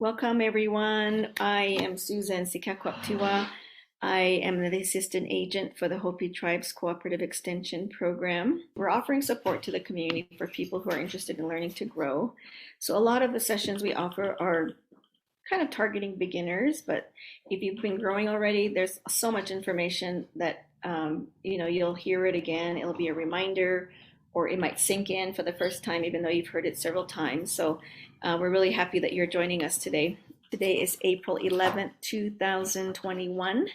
Welcome everyone. I am Susan Sekaquaptewa. I am the assistant agent for the Hopi Tribe's Cooperative Extension Program. We're offering support to the community for people who are interested in learning to grow. So a lot of the sessions we offer are kind of targeting beginners, but if you've been growing already, there's so much information that you'll hear it again. It'll be a reminder, or it might sink in for the first time, even though you've heard it several times. So we're really happy that you're joining us today. Today is April 11th, 2021,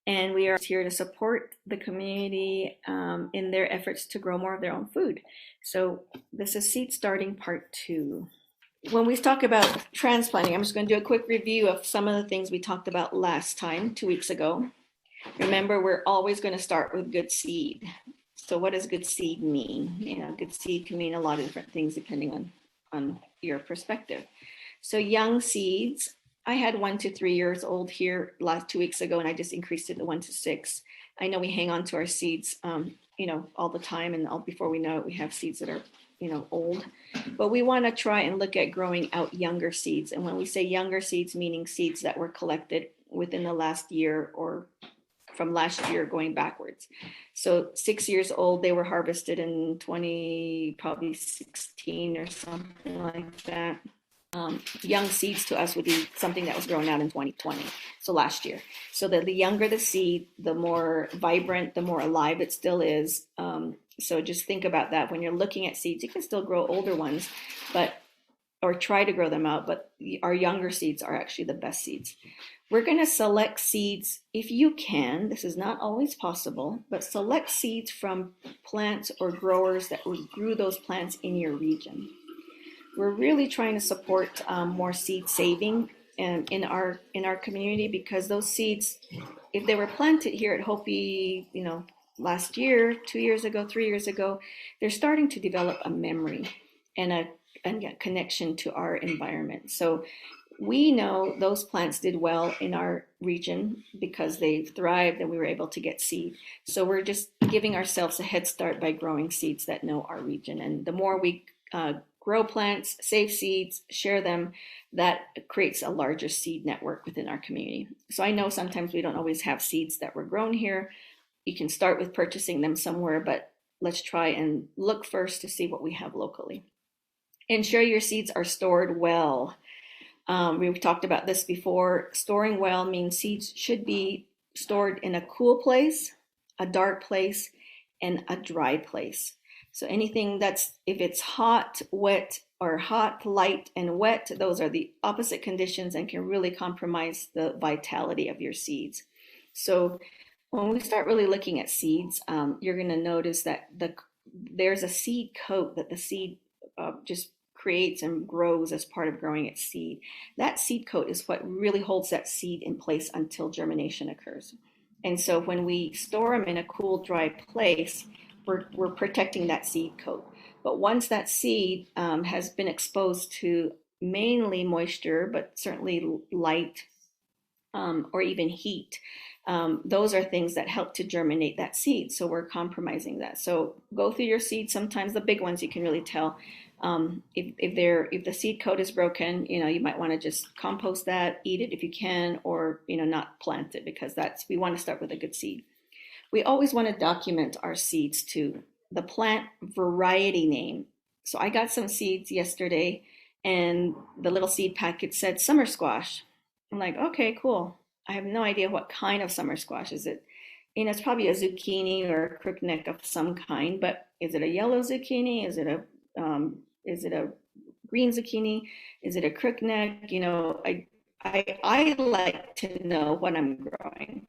and we are here to support the community in their efforts to grow more of their own food. So this is Seed Starting Part 2. When we talk about transplanting, I'm just going to do a quick review of some of the things we talked about last time, 2 weeks ago. Remember, we're always going to start with good seed. So what does good seed mean? Good seed can mean a lot of different things depending on your perspective. So young seeds, I had 1 to 3 years old here last 2 weeks ago, and I just increased it to 1 to 6. I know we hang on to our seeds, all the time, and before we know it, we have seeds that are old, but we want to try and look at growing out younger seeds. And when we say younger seeds, meaning seeds that were collected within the last year or from last year going backwards. So 6 years old, they were harvested in probably 16 or something like that. Young seeds to us would be something that was grown out in 2020, so last year. So the younger the seed, the more vibrant, the more alive it still is. So just think about that when you're looking at seeds. You can still grow older ones, or try to grow them out, but our younger seeds are actually the best seeds. We're going to select seeds if you can. This is not always possible, but select seeds from plants or growers that grew those plants in your region. We're really trying to support more seed saving in our community, because those seeds, if they were planted here at Hopi, last year, 2 years ago, 3 years ago, they're starting to develop a memory and a connection to our environment. So we know those plants did well in our region because they thrived and we were able to get seed. So we're just giving ourselves a head start by growing seeds that know our region. And the more we grow plants, save seeds, share them, that creates a larger seed network within our community. So I know sometimes we don't always have seeds that were grown here. You can start with purchasing them somewhere, but let's try and look first to see what we have locally. Ensure your seeds are stored well. We've talked about this before. Storing well means seeds should be stored in a cool place, a dark place, and a dry place. So anything if it's hot, wet, or hot, light, and wet, those are the opposite conditions and can really compromise the vitality of your seeds. So when we start really looking at seeds, you're going to notice that there's a seed coat that the seed just creates and grows as part of growing its seed. That seed coat is what really holds that seed in place until germination occurs. And so when we store them in a cool, dry place, we're protecting that seed coat. But once that seed has been exposed to mainly moisture, but certainly light or even heat, those are things that help to germinate that seed. So we're compromising that. So go through your seeds. Sometimes the big ones you can really tell. If the seed coat is broken, you might want to just compost that, eat it if you can, or not plant it, because we want to start with a good seed. We always want to document our seeds too. The plant variety name. So I got some seeds yesterday, and the little seed packet said summer squash. I'm like, okay, cool. I have no idea what kind of summer squash is it. It's probably a zucchini or a crookneck of some kind, but is it a yellow zucchini? Is it a green zucchini? Is it a crookneck? I like to know what I'm growing,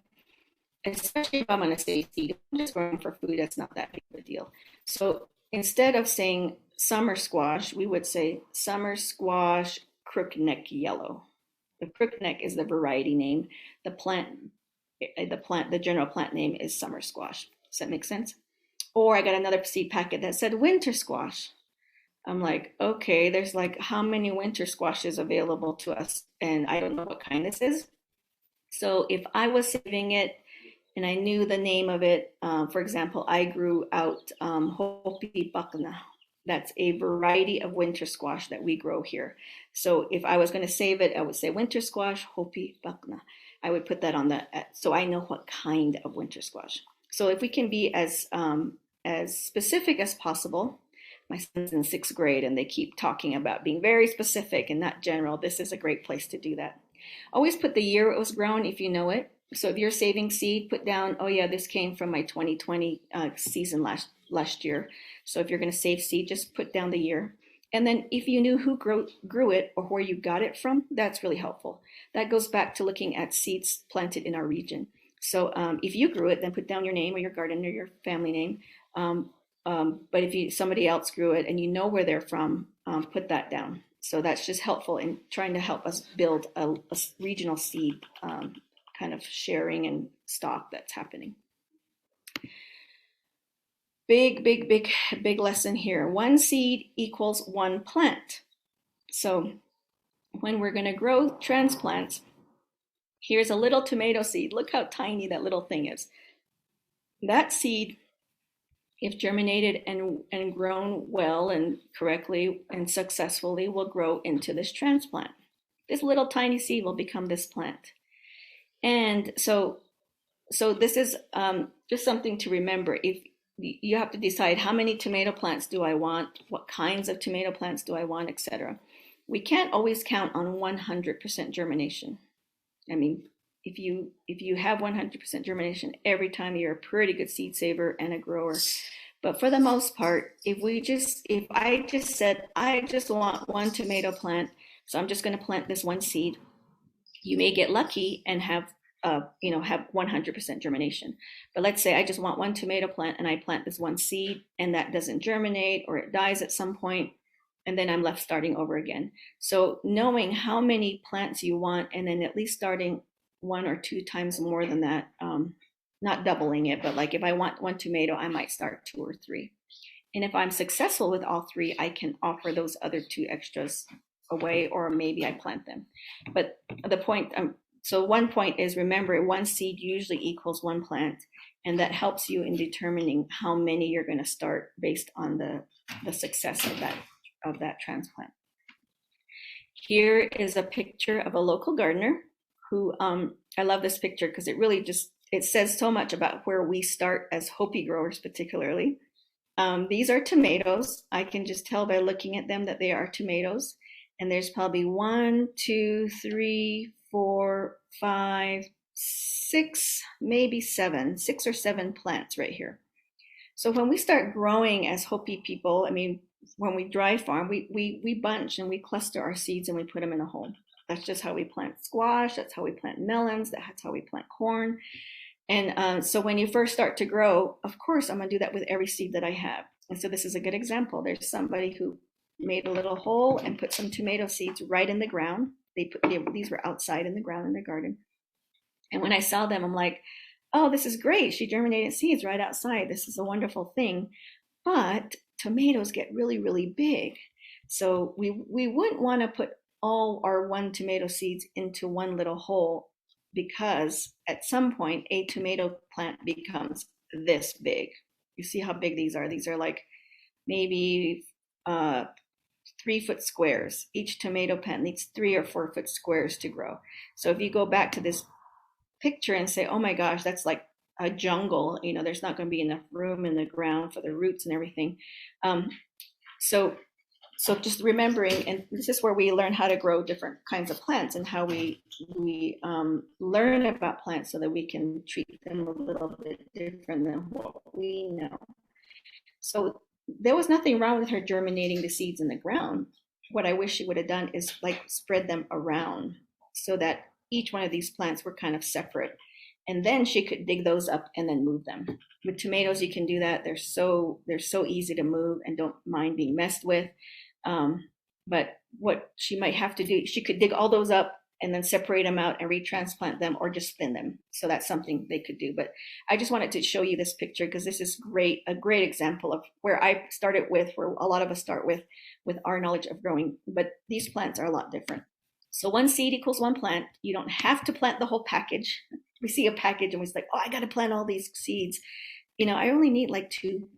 especially if I'm going to say seed. If I'm just growing for food, that's not that big of a deal. So instead of saying summer squash, we would say summer squash crookneck yellow. The crookneck is the variety name. The general plant name is summer squash. Does that make sense? Or I got another seed packet that said winter squash. I'm like, okay, there's like how many winter squashes available to us, and I don't know what kind this is. So if I was saving it and I knew the name of it, for example, I grew out Hopi bakna. That's a variety of winter squash that we grow here. So if I was going to save it, I would say winter squash, Hopi bakna. I would put that on the, so I know what kind of winter squash. So if we can be as specific as possible, my son's in sixth grade and they keep talking about being very specific and not general. This is a great place to do that. Always put the year it was grown if you know it. So if you're saving seed, put down, oh yeah, this came from my 2020 season last year. So if you're going to save seed, just put down the year. And then if you knew who grew it or where you got it from, that's really helpful. That goes back to looking at seeds planted in our region. So if you grew it, then put down your name or your garden or your family name. But if somebody else grew it and you know where they're from, put that down. So that's just helpful in trying to help us build a regional seed kind of sharing and stock that's happening. Big lesson here. One seed equals one plant. So when we're going to grow transplants, here's a little tomato seed. Look how tiny that little thing is. That seed, if germinated and grown well and correctly and successfully, will grow into this transplant. This little tiny seed will become this plant. And so this is just something to remember. If you have to decide how many tomato plants do I want, what kinds of tomato plants do I want, etc. We can't always count on 100% germination. I mean, if you have 100% germination every time, you're a pretty good seed saver and a grower. But for the most part, if I just said I just want one tomato plant, so I'm just going to plant this one seed, you may get lucky and have 100% germination. But let's say I just want one tomato plant and I plant this one seed and that doesn't germinate or it dies at some point, and then I'm left starting over again. So knowing how many plants you want and then at least starting one or two times more than that, not doubling it, but like if I want one tomato, I might start two or three. And if I'm successful with all three, I can offer those other two extras away, or maybe I plant them. But the point, so one point is, remember, one seed usually equals one plant, and that helps you in determining how many you're going to start based on the success of that transplant. Here is a picture of a local gardener who, I love this picture because it really it says so much about where we start as Hopi growers particularly. These are tomatoes. I can just tell by looking at them that they are tomatoes. And there's probably 1, 2, 3, 4, 5, 6, maybe 7, 6 or 7 plants right here. So when we start growing as Hopi people, I mean, when we dry farm, we bunch and we cluster our seeds and we put them in a hole. That's just how we plant squash. That's how we plant melons. That's how we plant corn. And so when you first start to grow, of course, I'm going to do that with every seed that I have. And so this is a good example. There's somebody who made a little hole and put some tomato seeds right in the ground. These were outside in the ground in their garden. And when I saw them, I'm like, oh, this is great. She germinated seeds right outside. This is a wonderful thing. But tomatoes get really, really big. So we wouldn't want to put all our one tomato seeds into one little hole, because at some point a tomato plant becomes this big. You see how big these are? These are like maybe 3-foot squares. Each tomato plant needs 3 or 4-foot squares to grow. So if you go back to this picture and say, oh my gosh, that's like a jungle, there's not going to be enough room in the ground for the roots and everything. So just remembering, and this is where we learn how to grow different kinds of plants and how we learn about plants so that we can treat them a little bit different than what we know. So there was nothing wrong with her germinating the seeds in the ground. What I wish she would have done is like spread them around so that each one of these plants were kind of separate. And then she could dig those up and then move them. With tomatoes, you can do that. They're so easy to move and don't mind being messed with. But what she might have to do, she could dig all those up and then separate them out and retransplant them, or just thin them. So that's something they could do. But I just wanted to show you this picture because this is a great example of where I started with, where a lot of us start with our knowledge of growing. But these plants are a lot different. So one seed equals one plant. You don't have to plant the whole package. We see a package and we're like, oh, I got to plant all these seeds. I only need like two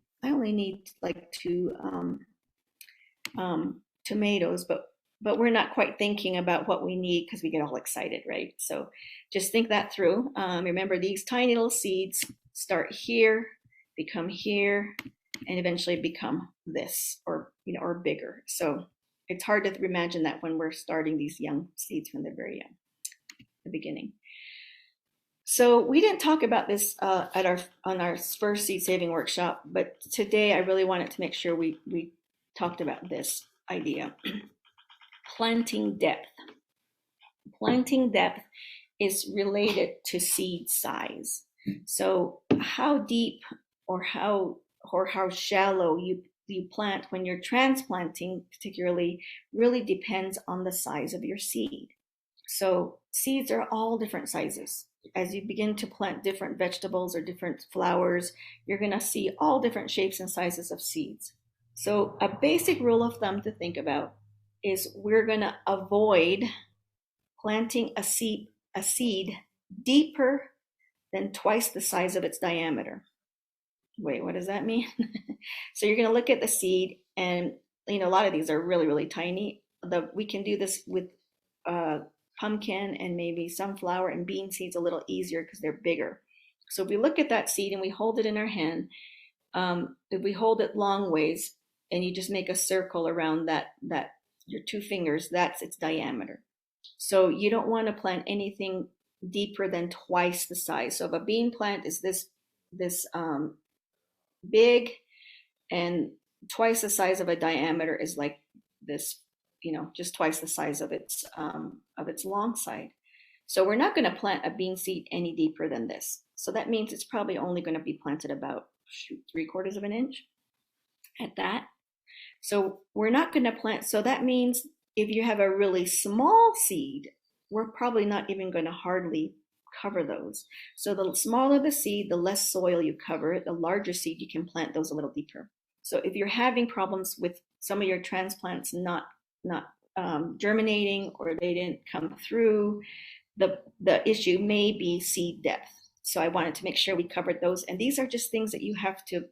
tomatoes, but we're not quite thinking about what we need because we get all excited, right? So just think that through. Remember, these tiny little seeds start here, become here, and eventually become this, or or bigger. So it's hard to imagine that when we're starting these young seeds when they're very young, the beginning. So we didn't talk about this on our first seed saving workshop, but today I really wanted to make sure we talked about this idea. Planting depth. Planting depth is related to seed size. So how deep or how shallow you plant when you're transplanting, particularly, really depends on the size of your seed. So seeds are all different sizes. As you begin to plant different vegetables or different flowers, you're going to see all different shapes and sizes of seeds. So a basic rule of thumb to think about is we're going to avoid planting a seed deeper than twice the size of its diameter. Wait, what does that mean? So you're going to look at the seed, and a lot of these are really, really tiny. We can do this with pumpkin and maybe sunflower and bean seeds a little easier because they're bigger. So if we look at that seed and we hold it in our hand, if we hold it long ways and you just make a circle around that your two fingers, that's its diameter. So you don't want to plant anything deeper than twice the size. So if a bean plant is this big, and twice the size of a diameter is like this, just twice the size of its long side. So we're not going to plant a bean seed any deeper than this. So that means it's probably only going to be planted about 3/4 of an inch at that. So we're not going to plant. So that means if you have a really small seed, we're probably not even going to hardly cover those. So the smaller the seed, the less soil you cover. The larger seed, you can plant those a little deeper. So if you're having problems with some of your transplants not germinating, or they didn't come through, the issue may be seed depth. So I wanted to make sure we covered those. And these are just things that you have to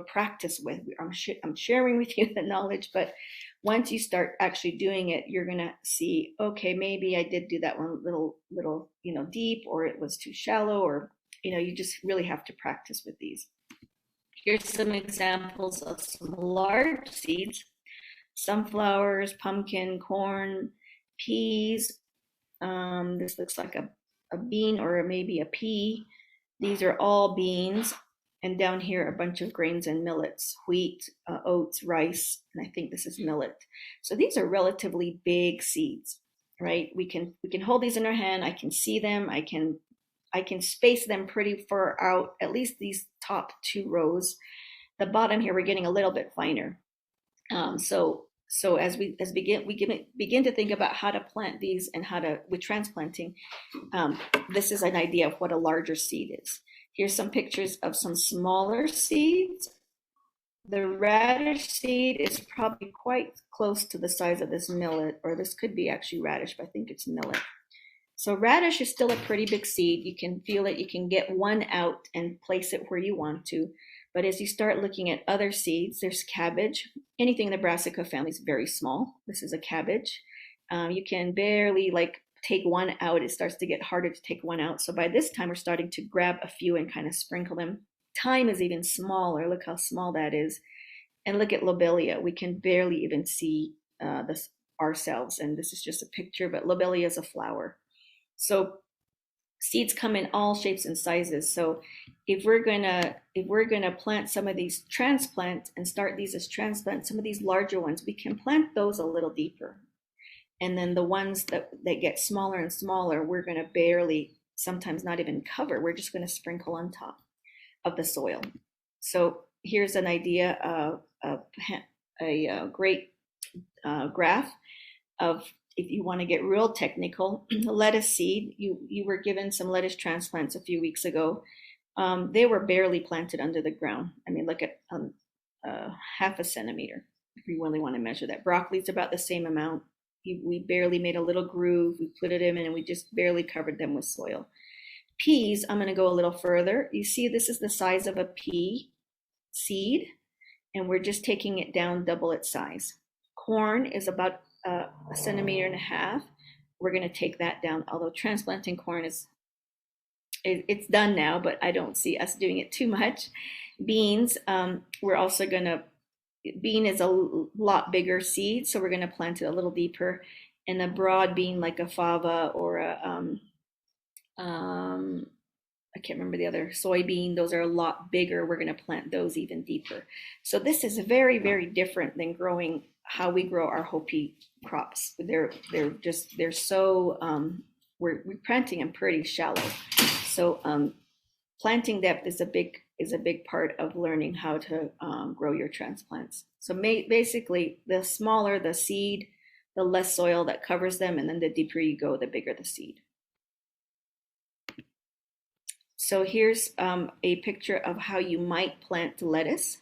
practice with. I'm sharing with you the knowledge, but once you start actually doing it, you're going to see, okay, maybe I did do that one little deep, or it was too shallow, or you just really have to practice with these. Here's some examples of some large seeds: sunflowers, pumpkin, corn, peas. This looks like a bean, or maybe a pea. These are all beans. And down here, a bunch of grains and millets: wheat, oats, rice, and I think this is millet. So these are relatively big seeds, right? We can hold these in our hand. I can see them. I can space them pretty far out, at least these top 2 rows. The bottom here, we're getting a little bit finer. So as we begin to think about how to plant these and with transplanting, this is an idea of what a larger seed is. Here's some pictures of some smaller seeds. The radish seed is probably quite close to the size of this millet, or this could be actually radish, but I think it's millet. So radish is still a pretty big seed. You can feel it. You can get one out and place it where you want to. But as you start looking at other seeds, there's cabbage. Anything in the Brassica family is very small. This is a cabbage. You can barely take one out. It starts to get harder to take one out. So by this time, we're starting to grab a few and kind of sprinkle them. Thyme is even smaller. Look how small that is. And look at lobelia. We can barely even see this ourselves. And this is just a picture, but lobelia is a flower. So seeds come in all shapes and sizes. So if we're gonna plant some of these transplants and start these as transplants, some of these larger ones, we can plant those a little deeper. And then the ones that get smaller and smaller, we're going to barely, sometimes not even cover. We're just going to sprinkle on top of the soil. So here's an idea of a great graph of, if you want to get real technical, lettuce seed. You were given some lettuce transplants a few weeks ago. They were barely planted under the ground. I mean, look at 1/2 centimeter, if you really want to measure that. Broccoli's about the same amount. We barely made a little groove. We put it in and we just barely covered them with soil. Peas, I'm going to go a little further. You see, this is the size of a pea seed, and we're just taking it down double its size. corn is about a centimeter and a half. We're going to take that down, although transplanting corn it's done now, but I don't see us doing it too much. Beans, we're also going to, bean is a lot bigger seed, so we're going to plant it a little deeper. And a broad bean like a fava or a um, I can't remember the other, soybean, those are a lot bigger. We're going to plant those even deeper. So this is very, very different than growing how we grow our Hopi crops. They're so we're planting them pretty shallow. So planting depth is a big part of learning how to grow your transplants. So basically, the smaller the seed, the less soil that covers them, and then the deeper you go, the bigger the seed. So here's a picture of how you might plant lettuce.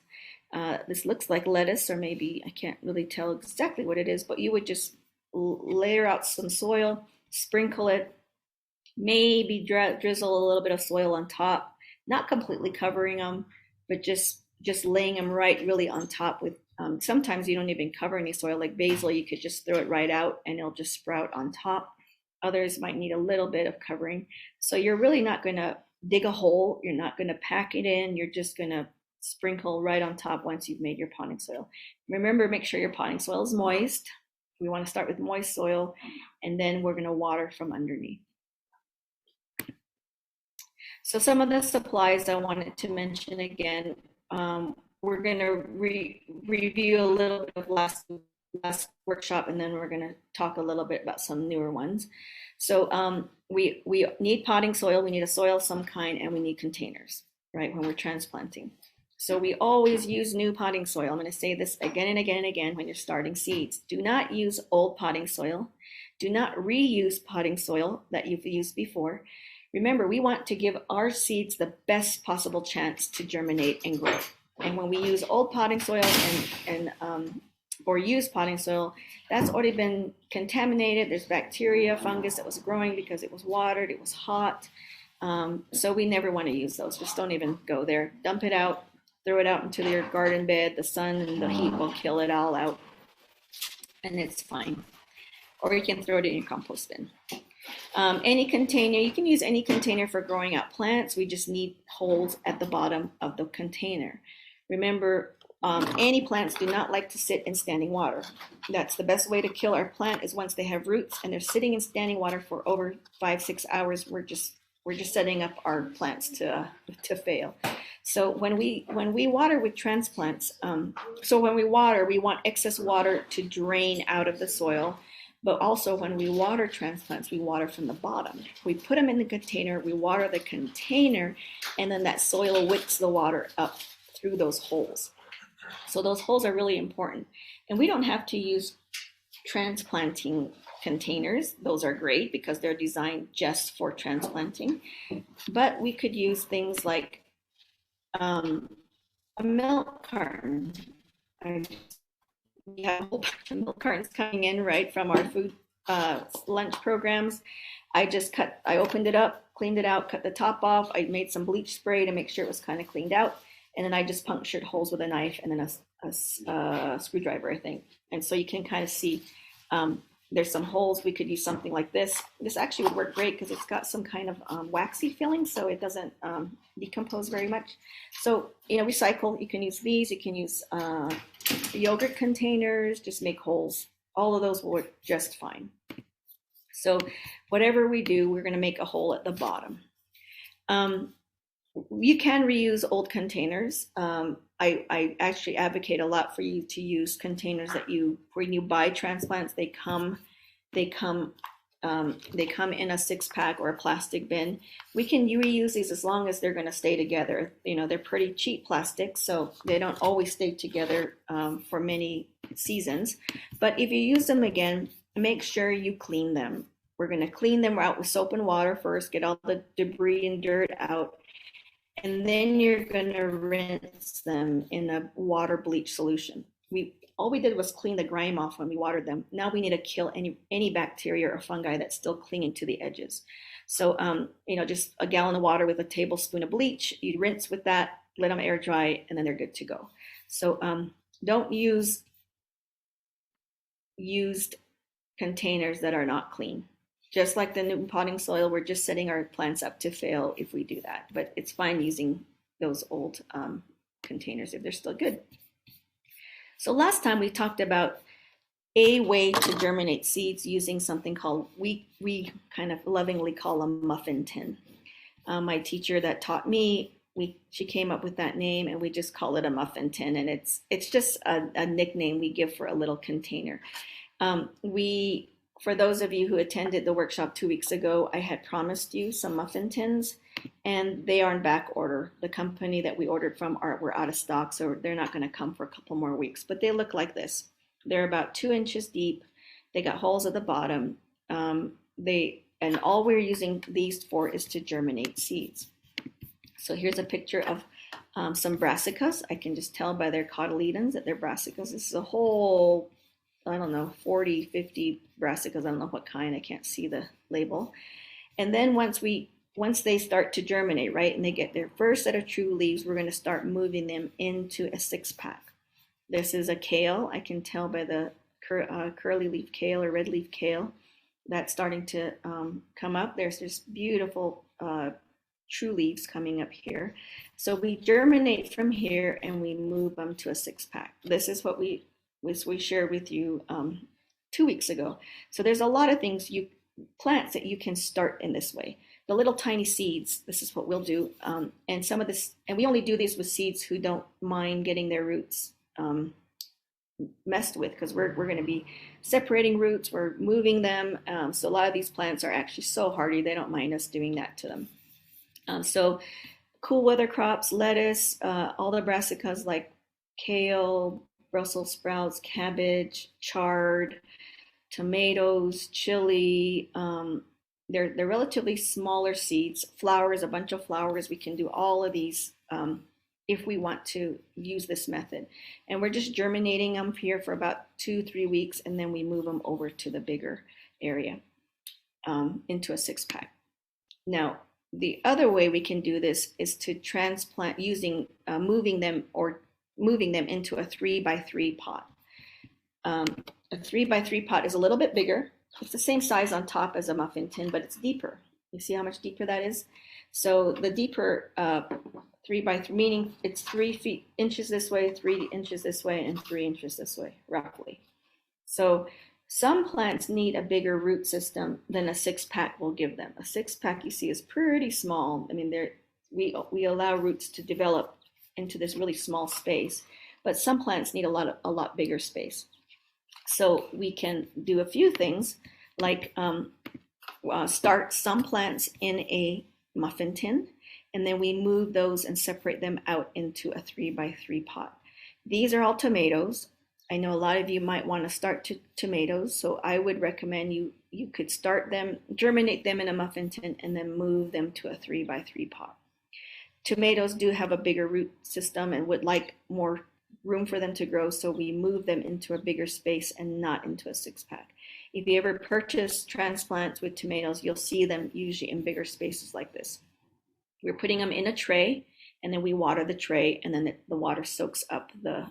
This looks like lettuce, or maybe I can't really tell exactly what it is, but you would just layer out some soil, sprinkle it, maybe drizzle a little bit of soil on top, not completely covering them, but just laying them right really on top with, sometimes you don't even cover any soil, like basil, you could just throw it right out and it'll just sprout on top. Others might need a little bit of covering. So you're really not going to dig a hole. You're not going to pack it in. You're just going to sprinkle right on top once you've made your potting soil. Remember, make sure your potting soil is moist. We want to start with moist soil, and then we're going to water from underneath. So some of the supplies I wanted to mention again, we're going to review a little bit of last workshop, and then we're going to talk a little bit about some newer ones. So we need potting soil, we need a soil of some kind, and we need containers, right, when we're transplanting. So we always use new potting soil. I'm going to say this again and again and again when you're starting seeds. Do not use old potting soil. Do not reuse potting soil that you've used before. Remember, we want to give our seeds the best possible chance to germinate and grow. And when we use old potting soil or use potting soil, that's already been contaminated. There's bacteria, fungus that was growing because it was watered, it was hot. So we never want to use those. Just don't even go there. Dump it out, throw it out into your garden bed. The sun and the heat will kill it all out, and it's fine. Or you can throw it in your compost bin. Any container, you can use any container for growing out plants. We just need holes at the bottom of the container. Remember, any plants do not like to sit in standing water. That's the best way to kill our plant, is once they have roots and they're sitting in standing water for over 5-6 hours, we're just setting up our plants to fail. So when we water with transplants, when we water, we want excess water to drain out of the soil. But also when we water transplants, we water from the bottom. We put them in the container, we water the container, and then that soil wicks the water up through those holes. So those holes are really important. And we don't have to use transplanting containers. Those are great because they're designed just for transplanting. But we could use things like a milk carton. We have a whole bunch of milk cartons coming in, right, from our food lunch programs. I opened it up, cleaned it out, cut the top off. I made some bleach spray to make sure it was kind of cleaned out. And then I just punctured holes with a knife and then a screwdriver, I think. And so you can kind of see there's some holes. We could use something like this. This actually would work great because it's got some kind of waxy filling, so it doesn't decompose very much. So, recycle. You can use these. You can use yogurt containers. Just make holes. All of those will work just fine. So whatever we do, we're going to make a hole at the bottom. You can reuse old containers. I actually advocate a lot for you to use containers when you buy transplants. They come in a 6-pack or a plastic bin. We can reuse these as long as they're going to stay together. They're pretty cheap plastic, so they don't always stay together for many seasons. But if you use them again, make sure you clean them. We're going to clean them out with soap and water first, get all the debris and dirt out. And then you're going to rinse them in a water bleach solution. All we did was clean the grime off when we watered them. Now we need to kill any bacteria or fungi that's still clinging to the edges. So, just a gallon of water with a tablespoon of bleach. You rinse with that, let them air dry, and then they're good to go. So don't use used containers that are not clean. Just like the new potting soil, we're just setting our plants up to fail if we do that. But it's fine using those old containers if they're still good. So last time we talked about a way to germinate seeds using something called, we kind of lovingly call a muffin tin. My teacher that taught me, she came up with that name, and we just call it a muffin tin, and it's just a nickname we give for a little container. We, for those of you who attended the workshop 2 weeks ago, I had promised you some muffin tins, and they are in back order. The company that we ordered from were out of stock, so they're not going to come for a couple more weeks. But they look like this. They're about 2 inches deep. They got holes at the bottom. And all we're using these for is to germinate seeds. So here's a picture of some brassicas. I can just tell by their cotyledons that they're brassicas. This is a whole, I don't know, 40, 50 brassicas. I don't know what kind. I can't see the label. And then once they start to germinate, right, and they get their first set of true leaves, we're going to start moving them into a 6-pack. This is a kale. I can tell by the curly leaf kale or red leaf kale that's starting to come up. There's just beautiful true leaves coming up here. So we germinate from here and we move them to a 6-pack. This is what we shared with you 2 weeks ago. So there's a lot of things, plants that you can start in this way. The little tiny seeds, this is what we'll do. And some of this, and we only do these with seeds who don't mind getting their roots messed with, because we're going to be separating roots, we're moving them. So a lot of these plants are actually so hardy, they don't mind us doing that to them. So cool weather crops, lettuce, all the brassicas like kale, Brussels sprouts, cabbage, chard, tomatoes, chili. They're relatively smaller seeds. Flowers, a bunch of flowers. We can do all of these if we want to use this method. And we're just germinating them here for about 2-3 weeks, and then we move them over to the bigger area into a 6-pack. Now, the other way we can do this is to transplant using moving them into a 3x3 pot. A 3x3 pot is a little bit bigger. It's the same size on top as a muffin tin, but it's deeper. You see how much deeper that is? So the deeper 3x3, meaning it's 3 inches this way, 3 inches this way, and 3 inches this way, roughly. So some plants need a bigger root system than a 6-pack will give them. A 6-pack, you see, is pretty small. I mean, we allow roots to develop into this really small space, but some plants need a lot bigger space. So we can do a few things, like start some plants in a muffin tin, and then we move those and separate them out into a 3x3 pot. These are all tomatoes. I know a lot of you might want to start tomatoes, so I would recommend you could start them, germinate them in a muffin tin, and then move them to a 3x3 pot. Tomatoes do have a bigger root system and would like more room for them to grow, so we move them into a bigger space and not into a 6-pack. If you ever purchase transplants with tomatoes, you'll see them usually in bigger spaces like this. We're putting them in a tray, and then we water the tray, and then the water soaks up the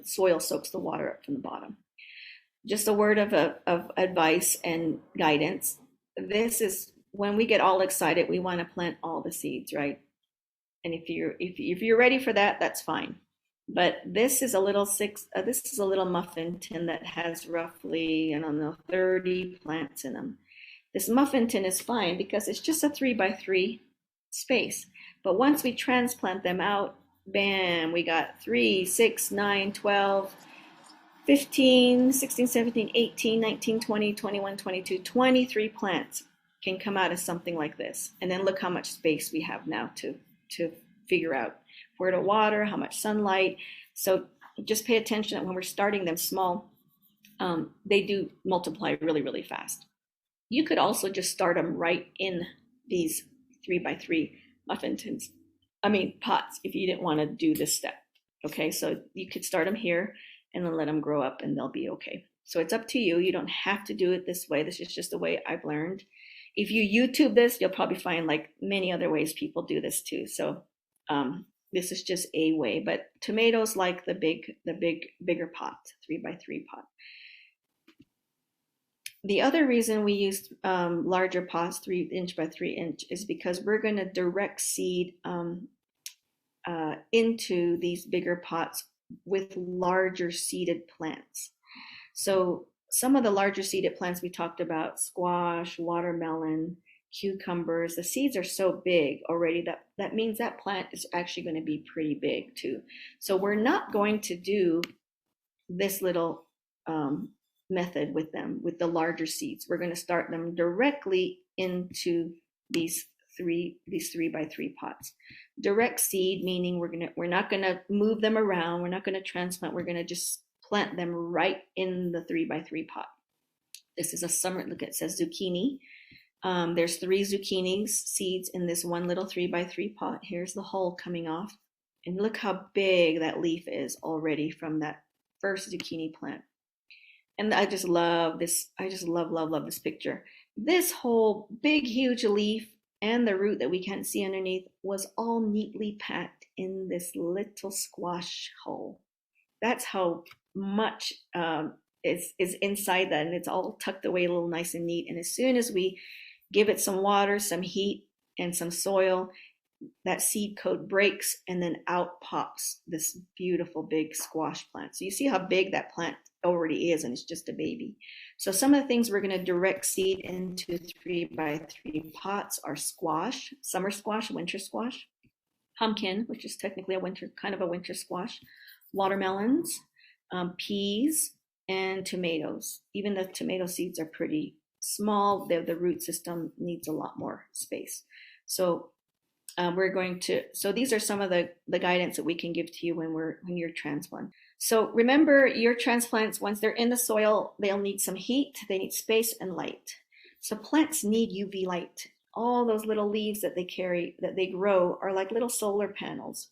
soil soaks the water up from the bottom. Just a word of advice and guidance. This is when we get all excited, we want to plant all the seeds, right? And if you're ready for that, that's fine. But this is a little muffin tin that has roughly, I don't know, 30 plants in them. This muffin tin is fine because it's just a 3x3 space. But once we transplant them out, bam, we got 3, 6, 9, 12, 15, 16, 17, 18, 19, 20, 21, 22, 23 plants can come out of something like this. And then look how much space we have now to figure out where to water, how much sunlight. So just pay attention that when we're starting them small, they do multiply really, really fast. You could also just start them right in these 3x3 muffin tins. Pots, if you didn't want to do this step. Okay, so you could start them here and then let them grow up and they'll be okay. So it's up to you. You don't have to do it this way. This is just the way I've learned. If you YouTube this, you'll probably find like many other ways people do this too. So this is just a way, but tomatoes like the bigger pot, 3x3 pot. The other reason we use larger pots, 3 inch by 3 inch, is because we're going to direct seed into these bigger pots with larger seeded plants. So some of the larger seeded plants we talked about, squash, watermelon, cucumbers, the seeds are so big already that means that plant is actually going to be pretty big too. So we're not going to do this little method with them, with the larger seeds. We're going to start them directly into these three by three pots. Direct seed meaning we're not gonna move them around. We're not gonna transplant. We're gonna just plant them right in the 3 by 3 pot. This is a summer. Look, it says zucchini. There's 3 zucchini seeds in this one little 3 by 3 pot. Here's the hull coming off, and look how big that leaf is already from that first zucchini plant. And I just love this. I just love this picture. This whole big, huge leaf and the root that we can't see underneath was all neatly packed in this little squash hole. That's how much is inside that, and it's all tucked away a little nice and neat. And as soon as we give it some water, some heat, and some soil, that seed coat breaks, and then out pops this beautiful big squash plant. So you see how big that plant already is, and it's just a baby. So some of the things we're going to direct seed into 3 by 3 pots are squash, summer squash, winter squash, pumpkin, which is technically a winter, kind of a winter squash, watermelons, peas, and tomatoes. Even the tomato seeds are pretty small. The root system needs a lot more space. So so these are some of the guidance that we can give to you when you're transplant. So remember, your transplants, once they're in the soil, they'll need some heat, they need space and light. So plants need UV light. All those little leaves that they carry, that they grow, are like little solar panels.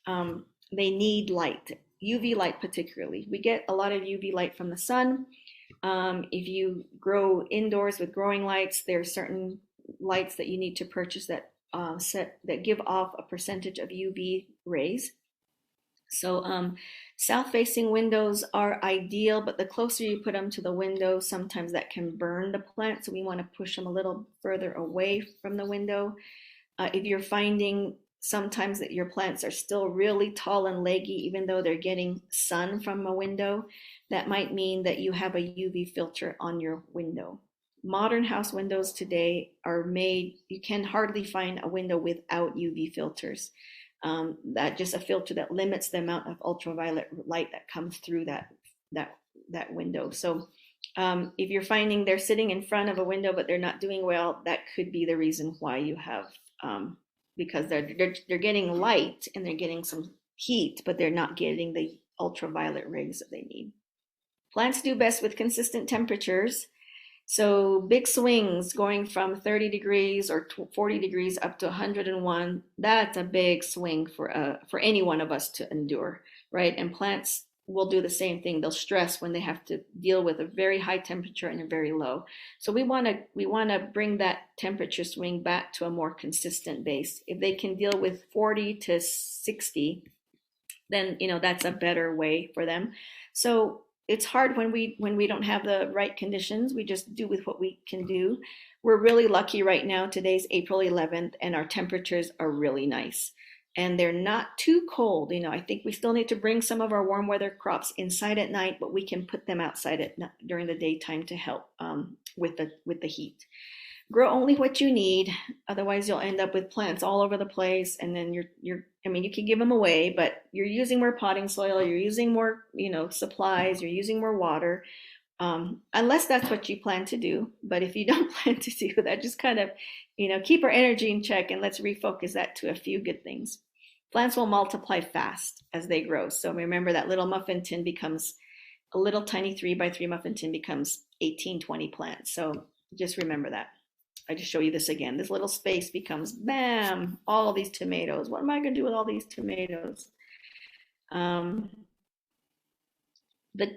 They need light, UV light particularly. We get a lot of UV light from the sun. If you grow indoors with growing lights, there are certain lights that you need to purchase that give off a percentage of UV rays. So south-facing windows are ideal, but the closer you put them to the window, sometimes that can burn the plant. So we want to push them a little further away from the window. If you're finding sometimes that your plants are still really tall and leggy, even though they're getting sun from a window, that might mean that you have a UV filter on your window. Modern house windows today are made, you can hardly find a window without UV filters. That just a filter that limits the amount of ultraviolet light that comes through that window. So if you're finding they're sitting in front of a window but they're not doing well, that could be the reason why you have, because they're getting light and they're getting some heat, but they're not getting the ultraviolet rays that they need. Plants do best with consistent temperatures. So big swings going from 30 degrees or 40 degrees up to 101, that's a big swing for any one of us to endure, right? And plants will do the same thing. They'll stress when they have to deal with a very high temperature and a very low. So we want to bring that temperature swing back to a more consistent base. If they can deal with 40 to 60, then that's a better way for them. So it's hard when we don't have the right conditions. We just do with what we can do. We're really lucky right now. Today's April 11th, and our temperatures are really nice. And they're not too cold. I think we still need to bring some of our warm weather crops inside at night, but we can put them outside during the daytime to help with the heat. Grow only what you need, otherwise you'll end up with plants all over the place, and then you can give them away, but you're using more potting soil, you're using more, supplies, you're using more water, unless that's what you plan to do. But if you don't plan to do that, just kind of, keep our energy in check, and let's refocus that to a few good things. Plants will multiply fast as they grow. So remember, that little muffin tin becomes a little tiny 3 by 3 muffin tin becomes 18, 20 plants. So just remember that. I just show you this again. This little space becomes, bam, all these tomatoes. What am I going to do with all these tomatoes? The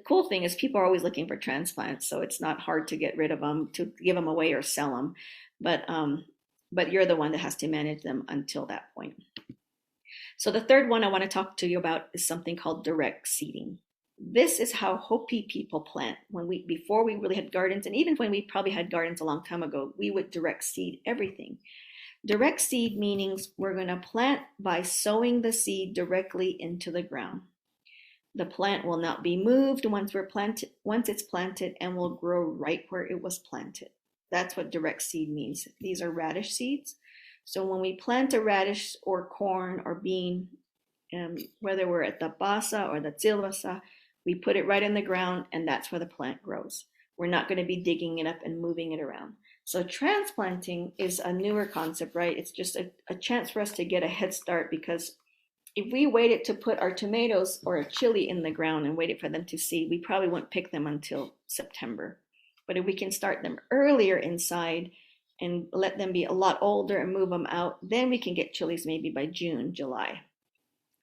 cool thing is people are always looking for transplants, so it's not hard to get rid of them, to give them away or sell them. But you're the one that has to manage them until that point. So the third one I want to talk to you about is something called direct seeding. This is how Hopi people plant. Before we really had gardens, and even when we probably had gardens a long time ago, we would direct seed everything. Direct seed means we're going to plant by sowing the seed directly into the ground. The plant will not be moved once it's planted, and will grow right where it was planted. That's what direct seed means. These are radish seeds. So when we plant a radish or corn or bean, whether we're at the basa or the tsilvasa, we put it right in the ground, and that's where the plant grows. We're not going to be digging it up and moving it around. So transplanting is a newer concept, right? It's just a chance for us to get a head start, because if we waited to put our tomatoes or a chili in the ground and waited for them to seed, we probably wouldn't pick them until September. But if we can start them earlier inside and let them be a lot older and move them out, then we can get chilies maybe by June, July.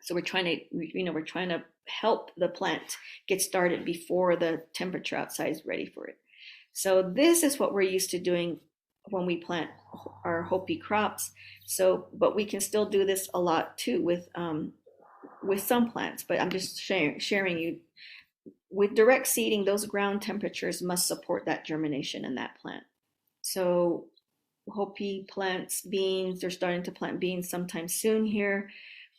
So we're trying to help the plant get started before the temperature outside is ready for it. So this is what we're used to doing when we plant our Hopi crops. So, but we can still do this a lot too with some plants. But I'm just sharing you with direct seeding. Those ground temperatures must support that germination in that plant. So Hopi plants beans. They're starting to plant beans sometime soon here.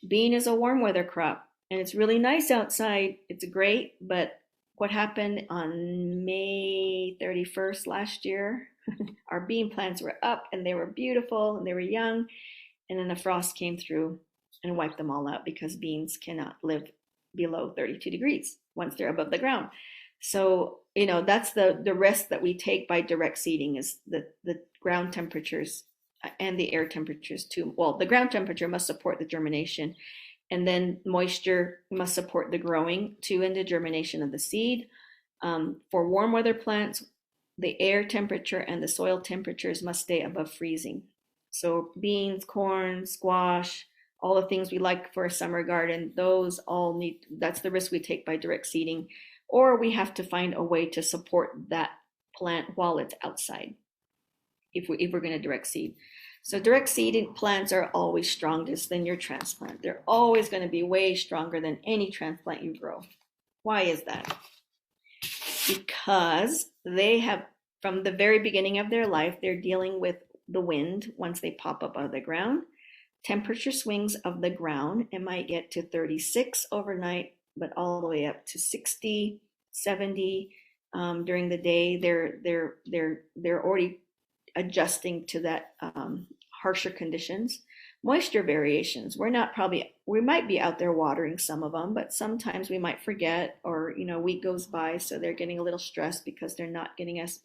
Bean is a warm weather crop, and it's really nice outside. It's great, but what happened on May 31st last year, our bean plants were up and they were beautiful and they were young, and then a frost came through and wiped them all out, because beans cannot live below 32 degrees once they're above the ground. So, that's the risk that we take by direct seeding, is the ground temperatures and the air temperatures too. Well, the ground temperature must support the germination, and then moisture must support the growing too, and the germination of the seed. For warm weather plants, the air temperature and the soil temperatures must stay above freezing. So beans, corn, squash, all the things we like for a summer garden, those all that's the risk we take by direct seeding, or we have to find a way to support that plant while it's outside if we're going to direct seed. So direct seeded plants are always strongest than your transplant. They're always going to be way stronger than any transplant you grow. Why is that? Because they have, from the very beginning of their life, they're dealing with the wind once they pop up out of the ground. Temperature swings of the ground, it might get to 36 overnight, but all the way up to 60, 70 during the day. They're already adjusting to that harsher conditions. Moisture variations. We might be out there watering some of them, but sometimes we might forget, or a week goes by, so they're getting a little stressed because they're not getting as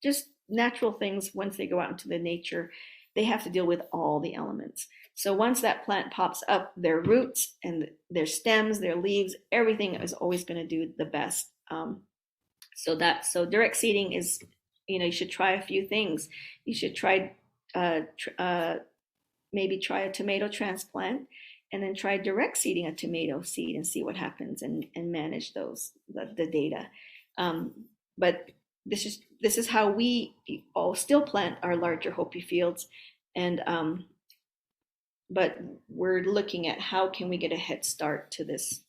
just natural things. Once they go out into the nature, they have to deal with all the elements. So once that plant pops up, their roots and their stems, their leaves, everything is always going to do the best. So direct seeding is, you should try a few things. You should try maybe try a tomato transplant, and then try direct seeding a tomato seed and see what happens, and manage the data. But this is how we all still plant our larger Hopi fields, and but we're looking at how can we get a head start to this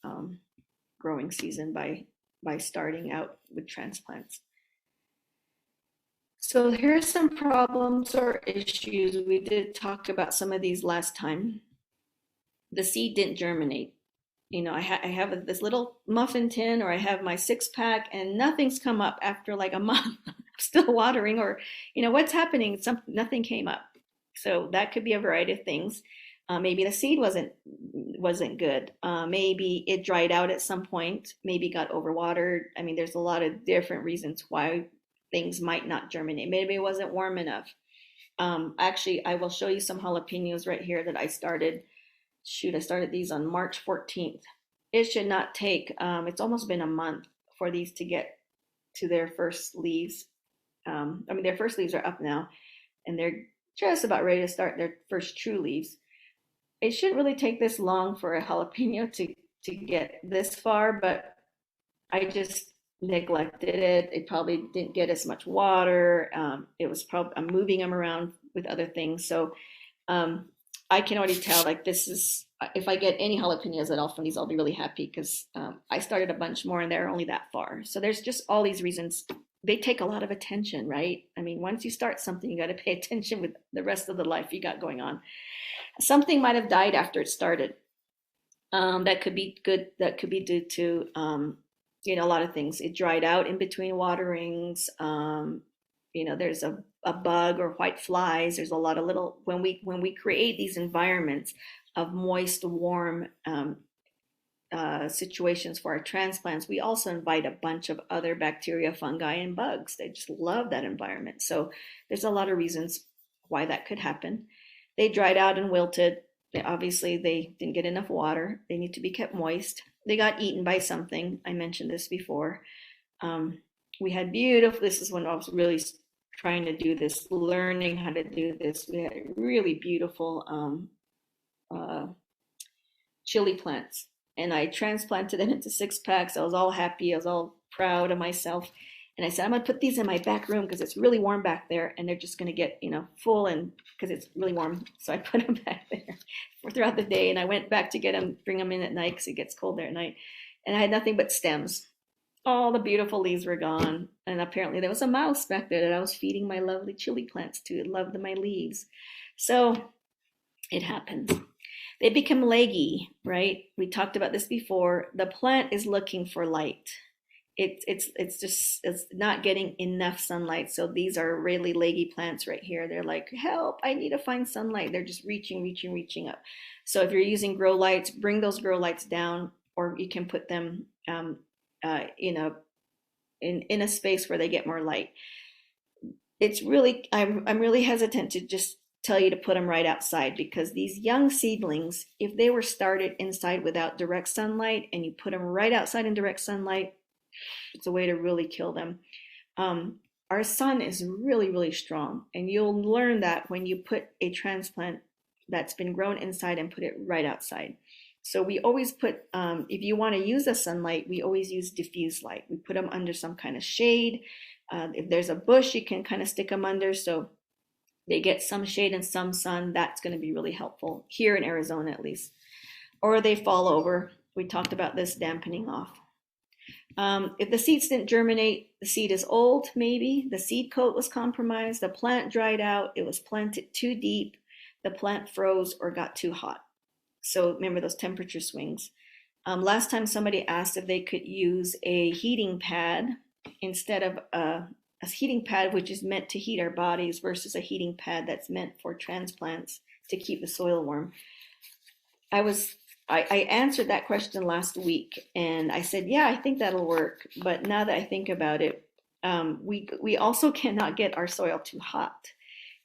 growing season by starting out with transplants. So here's some problems or issues. We did talk about some of these last time. The seed didn't germinate. I have this little muffin tin, or I have my 6-pack, and nothing's come up after like a month. I'm still watering, or what's happening? Nothing came up. So that could be a variety of things. Maybe the seed wasn't good. Maybe it dried out at some point. Maybe got overwatered. I mean, there's a lot of different reasons why things might not germinate. Maybe it wasn't warm enough. Actually, I will show you some jalapenos right here that I started. I started these on March 14th. It should not take, it's almost been a month for these to get to their first leaves. Their first leaves are up now, and they're just about ready to start their first true leaves. It shouldn't really take this long for a jalapeno to get this far, but I just neglected it. It probably didn't get as much water. I'm moving them around with other things. So I can already tell, like, this is, if I get any jalapenos at all from these, I'll be really happy because I started a bunch more and they're only that far. So there's just all these reasons. They take a lot of attention, right? I mean, once you start something, you got to pay attention with the rest of the life you got going on. Something might have died after it started. That could be good. That could be due to, a lot of things. It dried out in between waterings. There's a bug or white flies. There's a lot of little, when we create these environments of moist, warm situations for our transplants, we also invite a bunch of other bacteria, fungi, and bugs. They just love that environment. So there's a lot of reasons why that could happen. They dried out and wilted. Obviously, they didn't get enough water. They need to be kept moist. They got eaten by something. I mentioned this before. We had beautiful, this is when I was really trying to do this, learning how to do this. We had really beautiful chili plants, and I transplanted them into 6 packs. I was all happy. I was all proud of myself. And I said, I'm going to put these in my back room because it's really warm back there, and they're just going to get, full, and because it's really warm. So I put them back there for throughout the day, and I went back to get them, bring them in at night because it gets cold there at night. And I had nothing but stems. All the beautiful leaves were gone. And apparently there was a mouse back there that I was feeding my lovely chili plants to. It loved my leaves. So it happens. They become leggy, right? We talked about this before. The plant is looking for light. It's not getting enough sunlight. So these are really leggy plants right here. They're like, help, I need to find sunlight. They're just reaching up. So if you're using grow lights, bring those grow lights down, or you can put them in a space where they get more light. It's really, I'm really hesitant to just tell you to put them right outside, because these young seedlings, if they were started inside without direct sunlight and you put them right outside in direct sunlight, it's a way to really kill them. Our sun is really, really strong, and you'll learn that when you put a transplant that's been grown inside and put it right outside. So we always put, if you want to use the sunlight, we always use diffuse light. We put them under some kind of shade. If there's a bush, you can kind of stick them under so they get some shade and some sun. That's going to be really helpful here in Arizona, at least. Or they fall over. We talked about this dampening off. If the seeds didn't germinate, the seed is old, maybe. The seed coat was compromised. The plant dried out. It was planted too deep. The plant froze or got too hot. So remember those temperature swings. Last time somebody asked if they could use a heating pad instead of a heating pad, which is meant to heat our bodies, versus a heating pad that's meant for transplants to keep the soil warm. I answered that question last week, and I said, yeah, I think that'll work. But now that I think about it, we also cannot get our soil too hot.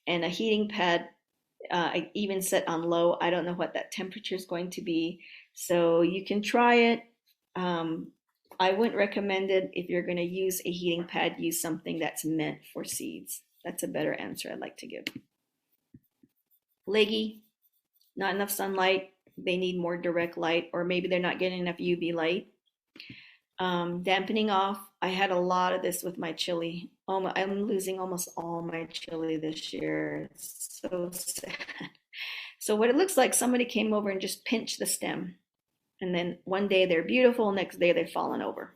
And a heating pad, even set on low, I don't know what that temperature is going to be. So you can try it. I wouldn't recommend it. If you're going to use a heating pad, use something that's meant for seeds. That's a better answer I'd like to give. Leggy, not enough sunlight. They need more direct light, or maybe they're not getting enough UV light. Dampening off. I had a lot of this with my chili. I'm losing almost all my chili this year. It's so sad. So what it looks like, somebody came over and just pinched the stem. And then one day they're beautiful, next day they've fallen over.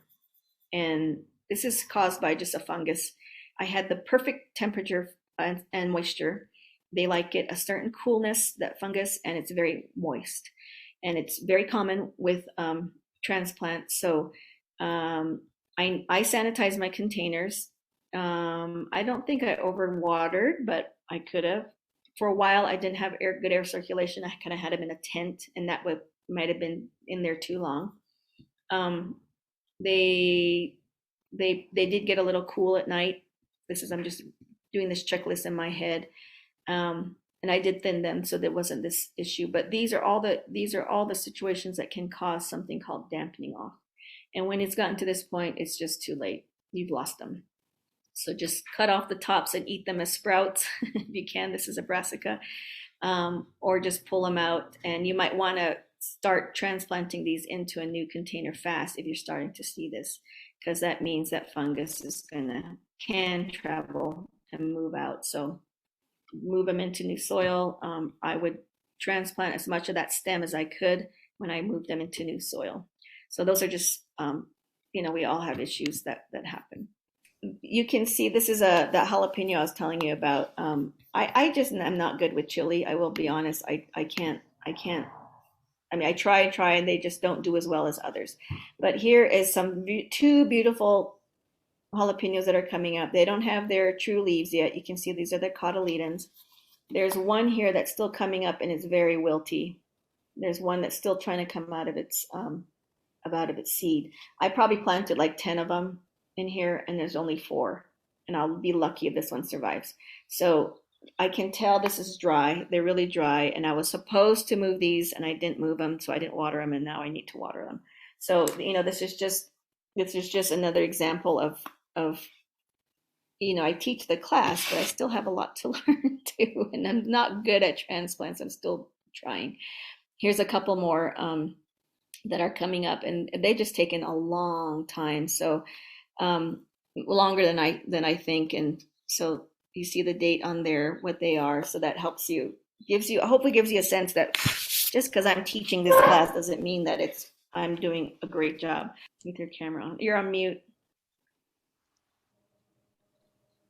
And this is caused by just a fungus. I had the perfect temperature and moisture. They like it a certain coolness, that fungus, and it's very moist. And it's very common with transplants. So I sanitize my containers. I don't think I overwatered, but I could have. For a while, I didn't have good air circulation. I kind of had them in a tent, and that might have been in there too long. They did get a little cool at night. I'm just doing this checklist in my head. And I did thin them, so there wasn't this issue. But these are all the situations that can cause something called dampening off. And when it's gotten to this point, it's just too late. You've lost them. So just cut off the tops and eat them as sprouts if you can. This is a brassica, or just pull them out. And you might want to start transplanting these into a new container fast if you're starting to see this, because that means that fungus can travel and move out. So move them into new soil. I would transplant as much of that stem as I could when I moved them into new soil. So those are just, we all have issues that happen. You can see this is that jalapeno I was telling you about. I just am not good with chili. I will be honest. I can't. I mean, I try, and they just don't do as well as others. But here is two beautiful jalapenos that are coming up. They don't have their true leaves yet. You can see these are the cotyledons. There's one here that's still coming up and is very wilty. There's one that's still trying to come out of its seed. I probably planted like 10 of them in here, and there's only 4, and I'll be lucky if this one survives. So I can tell this is dry. They're really dry, and I was supposed to move these, and I didn't move them, so I didn't water them, and now I need to water them. So this is just another example of I teach the class, but I still have a lot to learn too, and I'm not good at transplants. I'm still trying. Here's a couple more that are coming up, and they just taken a long time, so longer than I think. And so you see the date on there, what they are, so that helps you, hopefully gives you a sense that just because I'm teaching this class doesn't mean that I'm doing a great job. With your camera on, you're on mute.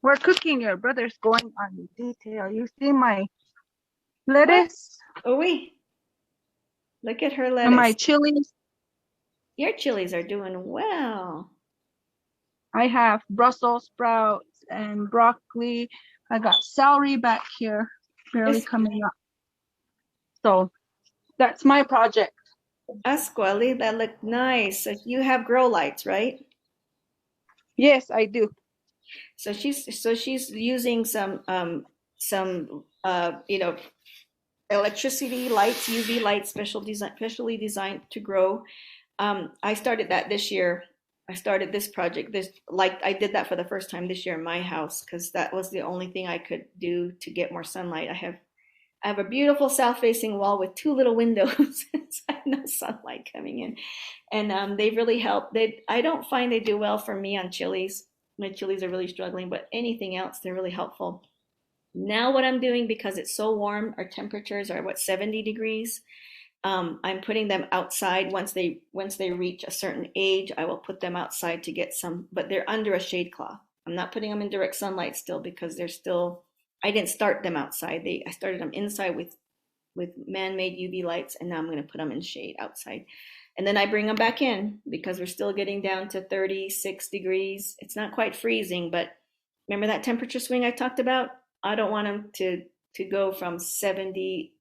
We're cooking. Your brother's going on detail. You see my lettuce? What? Oh, wait. Look at her lettuce. And my chilies. Your chilies are doing well. I have Brussels sprouts and broccoli. I got celery back here, barely coming up. So that's my project. Asquali, that looked nice. So you have grow lights, right? Yes, I do. So she's using some electricity lights, UV lights, specially designed to grow. I started that this year. I started this project. I did that for the first time this year in my house because that was the only thing I could do to get more sunlight. I have a beautiful south-facing wall with 2 little windows, so I have no sunlight coming in, and they really help. I don't find they do well for me on chilies. My chilies are really struggling, but anything else, they're really helpful. Now what I'm doing, because it's so warm, our temperatures are 70 degrees. I'm putting them outside. Once they reach a certain age, I will put them outside to get some, but they're under a shade cloth. I'm not putting them in direct sunlight still because I didn't start them outside. I started them inside with man-made UV lights, and now I'm going to put them in shade outside. And then I bring them back in because we're still getting down to 36 degrees. It's not quite freezing, but remember that temperature swing I talked about? I don't want them to go from 70,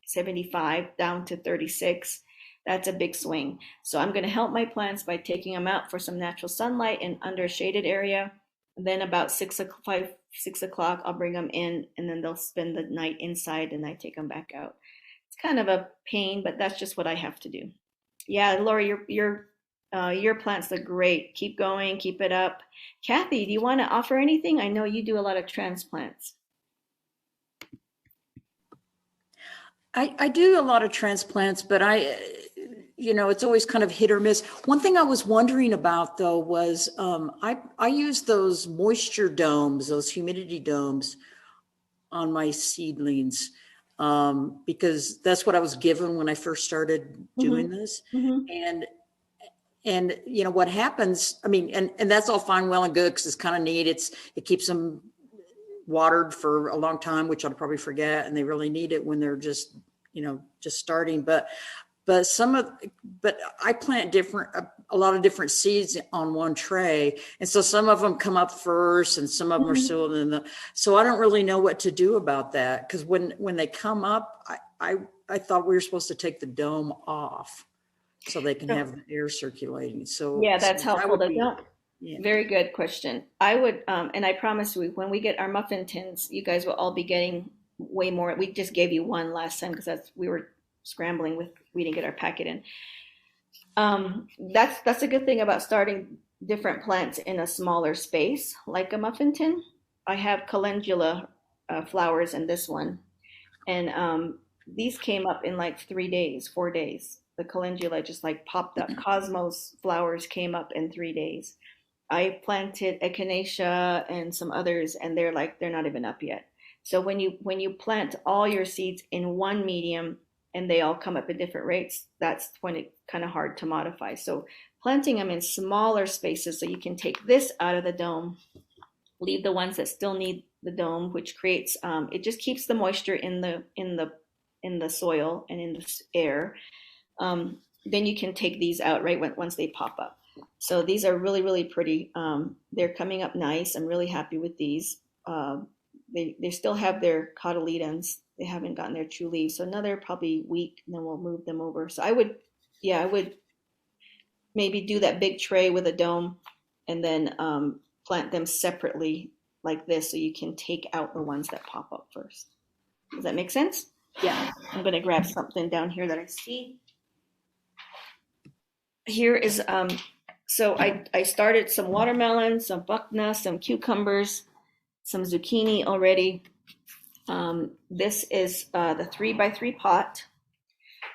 75 down to 36. That's a big swing. So I'm going to help my plants by taking them out for some natural sunlight and under a shaded area. And then about 6 o'clock, I'll bring them in, and then they'll spend the night inside, and I take them back out. It's kind of a pain, but that's just what I have to do. Yeah, Lori, your plants look great. Keep going, keep it up. Kathy, do you want to offer anything? I know you do a lot of transplants. I do a lot of transplants, but it's always kind of hit or miss. One thing I was wondering about though was I use those moisture domes, those humidity domes on my seedlings because that's what I was given when I first started doing this. Mm-hmm. And what happens, I mean, and that's all fine, well and good because it's kind of neat. It keeps them watered for a long time, which I'll probably forget, and they really need it when they're just starting. But I plant a lot of different seeds on one tray, and so some of them come up first, and some of them are still in so I don't really know what to do about that because when they come up, I thought we were supposed to take the dome off so they can have the air circulating. So yeah, that's helpful. Yeah. Very good question. I would, and I promise you, when we get our muffin tins, you guys will all be getting way more. We just gave you one last time because we were scrambling we didn't get our packet in. That's a good thing about starting different plants in a smaller space, like a muffin tin. I have calendula flowers in this one, and these came up in like 3 days, 4 days. The calendula just like popped up. Cosmos flowers came up in 3 days. I planted echinacea and some others, and they're not even up yet. So when you plant all your seeds in one medium and they all come up at different rates, that's when it's kind of hard to modify. So planting them in smaller spaces, so you can take this out of the dome, leave the ones that still need the dome, which creates it just keeps the moisture in the soil and in the air. Then you can take these out right once they pop up. So these are really, really pretty. They're coming up nice. I'm really happy with these. They still have their cotyledons. They haven't gotten their true leaves. So another probably week, and then we'll move them over. So I would maybe do that big tray with a dome and then plant them separately like this so you can take out the ones that pop up first. Does that make sense? Yeah. I'm going to grab something down here that I see. Here is, so I started some watermelon, some buckna, some cucumbers, some zucchini already. This is the 3x3 pot.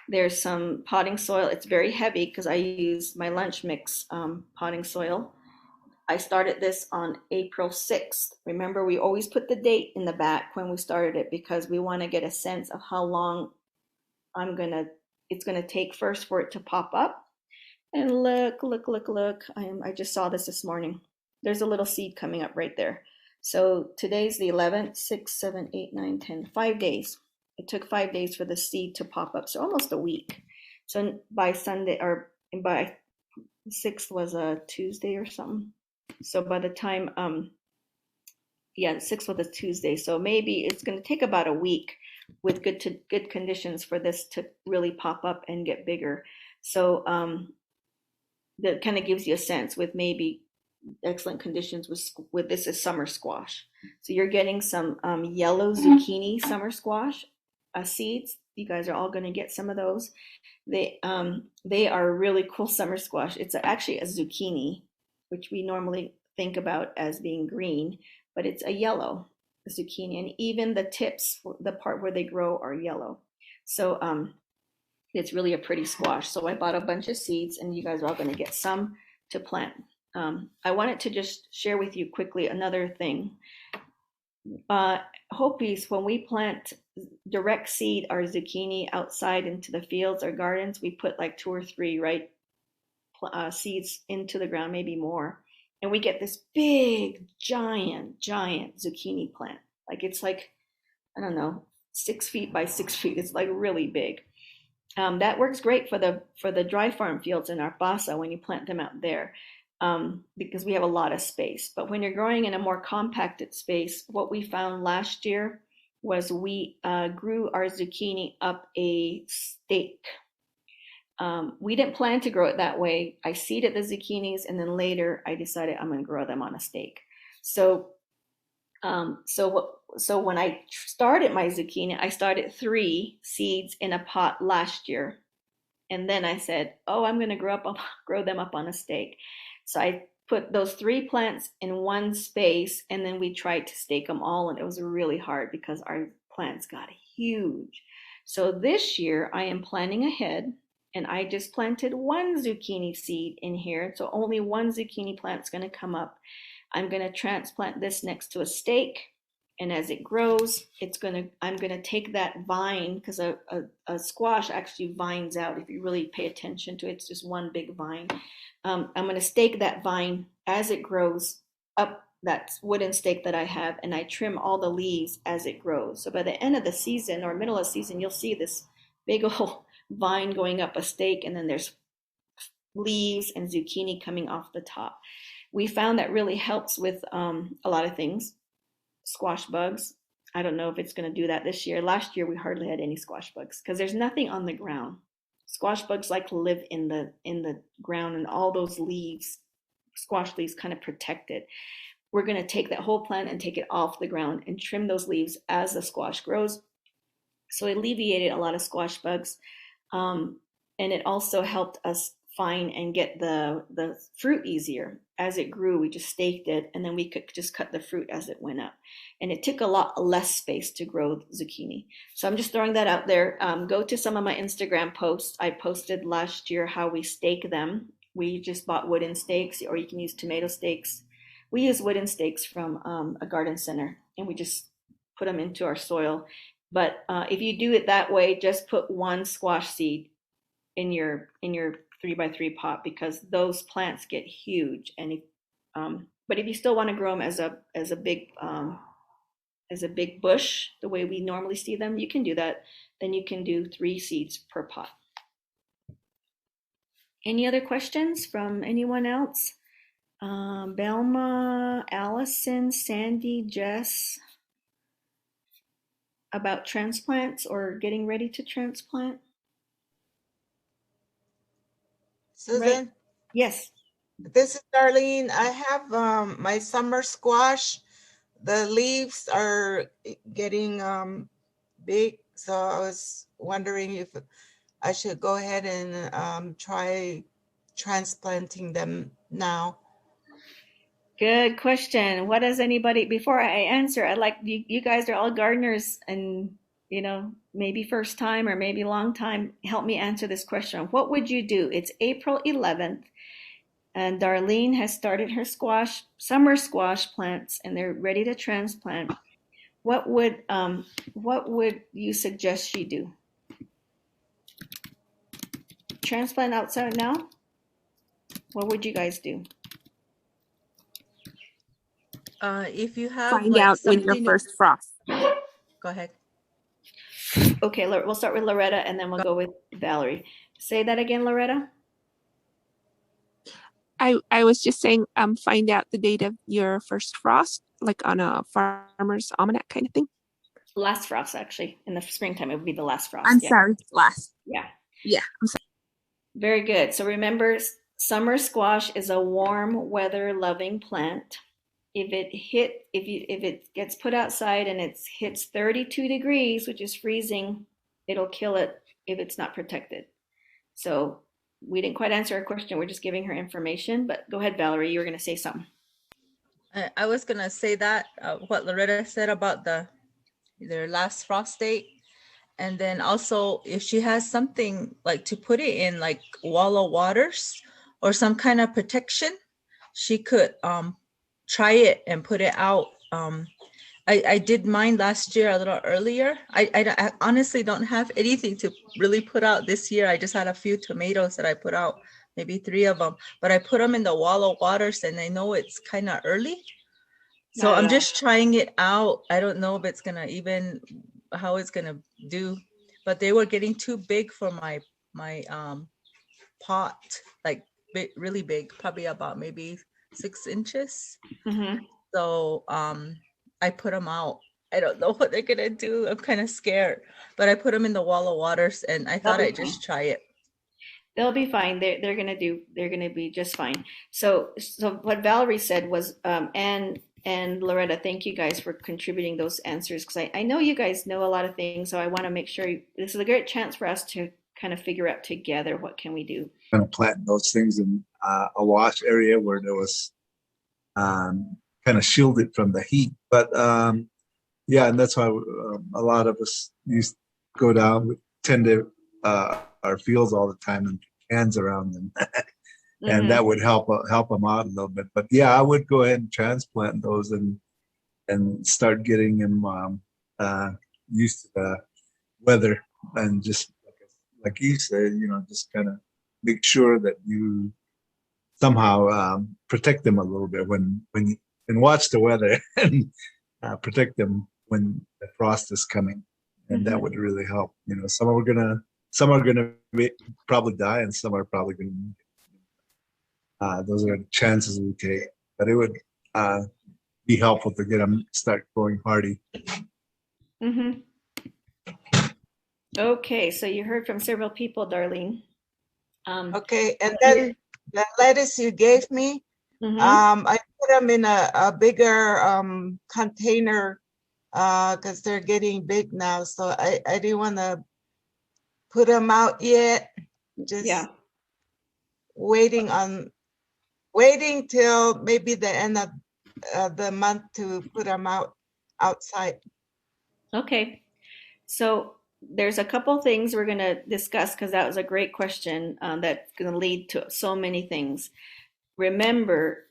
There's some potting soil. It's very heavy because I use my lunch mix potting soil. I started this on April 6th. Remember, we always put the date in the back when we started it because we want to get a sense of how long it's gonna take first for it to pop up. And look. I just saw this morning. There's a little seed coming up right there. So today's the 11th, 6, 7, 8, 9, 10, 5 days. It took 5 days for the seed to pop up, so almost a week. So by Sunday, or by 6th was a Tuesday or something. So by the time, the 6th was a Tuesday. So maybe it's going to take about a week with good conditions for this to really pop up and get bigger. So that kind of gives you a sense with maybe excellent conditions with this is summer squash. So you're getting some yellow zucchini summer squash seeds. You guys are all going to get some of those. They are a really cool summer squash. It's actually a zucchini, which we normally think about as being green, but it's a yellow zucchini, and even the tips, the part where they grow, are yellow. So it's really a pretty squash. So I bought a bunch of seeds, and you guys are all going to get some to plant. I wanted to just share with you quickly another thing. Hopis, when we plant direct seed our zucchini outside into the fields or gardens, we put like 2 or 3 seeds into the ground, maybe more, and we get this big giant zucchini plant. Like it's like, I don't know, 6 feet by 6 feet. It's like really big. That works great for the dry farm fields in our basa when you plant them out there. Because we have a lot of space. But when you're growing in a more compacted space, what we found last year was we grew our zucchini up a stake. We didn't plan to grow it that way. I seeded the zucchinis, and then later I decided I'm going to grow them on a stake. So when I started my zucchini, I started 3 seeds in a pot last year. And then I said, oh, I'm going to grow them up on a stake. So I put those 3 plants in one space, and then we tried to stake them all, and it was really hard because our plants got huge. So this year I am planning ahead, and I just planted 1 zucchini seed in here. So only 1 zucchini plant is going to come up. I'm going to transplant this next to a stake, and as it grows, I'm going to take that vine, because a squash actually vines out. If you really pay attention to it, it's just one big vine. I'm going to stake that vine as it grows up that wooden stake that I have, and I trim all the leaves as it grows. So by the end of the season or middle of the season, you'll see this big old vine going up a stake, and then there's leaves and zucchini coming off the top. We found that really helps with a lot of things. Squash bugs. I don't know if it's going to do that this year. Last year we hardly had any squash bugs because there's nothing on the ground. Squash bugs like to live in the ground, and all those leaves, squash leaves, kind of protect it. We're going to take that whole plant and take it off the ground and trim those leaves as the squash grows. So it alleviated a lot of squash bugs, and it also helped us find and get the fruit easier. As it grew, we just staked it, and then we could just cut the fruit as it went up. And it took a lot less space to grow zucchini. So I'm just throwing that out there. Go to some of my Instagram posts. I posted last year how we stake them. We just bought wooden stakes, or you can use tomato stakes. We use wooden stakes from a garden center, and we just put them into our soil. But if you do it that way, just put one squash seed in your 3x3 pot, because those plants get huge. And but if you still want to grow them as a big bush, the way we normally see them, you can do that. Then you can do 3 seeds per pot. Any other questions from anyone else? Belma, Allison, Sandy, Jess, about transplants or getting ready to transplant? Susan, Right. Yes. this is Darlene. I have my summer squash. The leaves are getting big, so I was wondering if I should go ahead and try transplanting them now. Good question. What does anybody, before I answer, I'd like you guys are all gardeners and, maybe first time or maybe long time, help me answer this question. What would you do? It's April 11th and Darlene has started her summer squash plants and they're ready to transplant. What would you suggest she do? Transplant outside now? What would you guys do? If you have Find like out when your something, first frost. go ahead. Okay, we'll start with Loretta and then we'll go with Valerie. Say that again, Loretta. I was just saying, find out the date of your first frost, like on a farmer's almanac kind of thing. Last frost, actually. In the springtime, it would be the last frost. I'm yeah. sorry, last. Yeah. Yeah, I'm sorry. Very good. So remember, summer squash is a warm weather loving plant. If it gets put outside and it hits 32 degrees, which is freezing, it'll kill it if it's not protected. So we didn't quite answer her question. We're just giving her information. But go ahead, Valerie. You were going to say something. I was gonna say that what Loretta said about their last frost date, and then also if she has something like to put it in, like wall of waters or some kind of protection, she could try it and put it out. I did mine last year a little earlier. I honestly don't have anything to really put out this year. I just had a few tomatoes that I put out, maybe 3 of them, but I put them in the wall of waters and I know it's kind of early. So Not at I'm all. just trying it out. I don't know if it's gonna how it's gonna do, but they were getting too big for my pot, like really big, probably about maybe 6 inches. Mm-hmm. So I put them out. I don't know what they're gonna do. I'm kind of scared, but I put them in the wall of waters and I thought I'd just try it. They'll be fine. They're gonna be just fine. So what Valerie said was, and Loretta, thank you guys for contributing those answers, because I know you guys know a lot of things. So I want to make sure this is a great chance for us to kind of figure out together what can we do. Kind of plant those things in a wash area where there was kind of shielded from the heat. But yeah, and that's why a lot of us used to go down. We tend to our fields all the time and cans around them, and that would help them out a little bit. But yeah, I would go ahead and transplant those and start getting them used to the weather, and just like you said, just kind of make sure that you somehow protect them a little bit when you and watch the weather and protect them when the frost is coming, and that would really help. Some are gonna probably die, and some are probably gonna. Those are the chances we take, but it would be helpful to get them start growing hardy. Mm-hmm. Okay, so you heard from several people, Darlene. Okay, and then the lettuce you gave me, I put them in a bigger container because they're getting big now. So I didn't want to put them out yet. Just waiting till maybe the end of the month to put them outside. Okay, so there's a couple things we're going to discuss, because that was a great question that's going to lead to so many things. Remember,